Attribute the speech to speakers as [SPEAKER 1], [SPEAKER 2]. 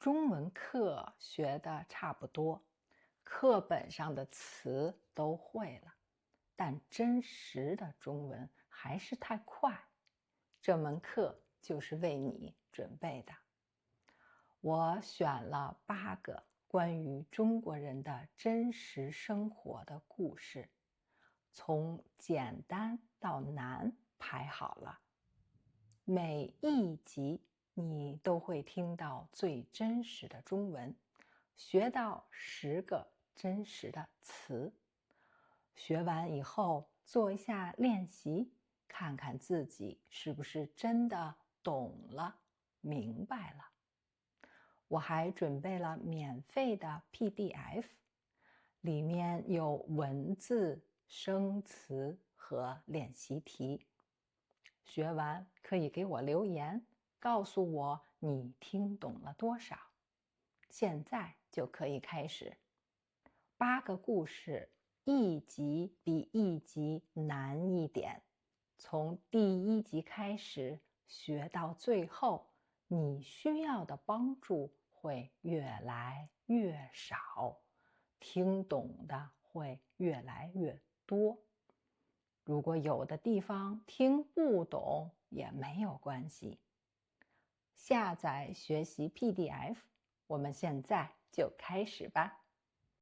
[SPEAKER 1] 中文课学的差不多，课本上的词都会了，但真实的中文还是太快。这门课就是为你准备的。我选了8个关于中国人的真实生活的故事，从简单到难排好了。每一集你都会听到最真实的中文，学到10个真实的词。学完以后做一下练习，看看自己是不是真的懂了、明白了。我还准备了免费的 PDF， 里面有文字、生词和练习题。学完可以给我留言，告诉我你听懂了多少。现在就可以开始。8个故事，一集比一集难一点。从第1集开始学到最后，你需要的帮助会越来越少，听懂的会越来越多。如果有的地方听不懂也没有关系。下载学习 PDF， 我们现在就开始吧。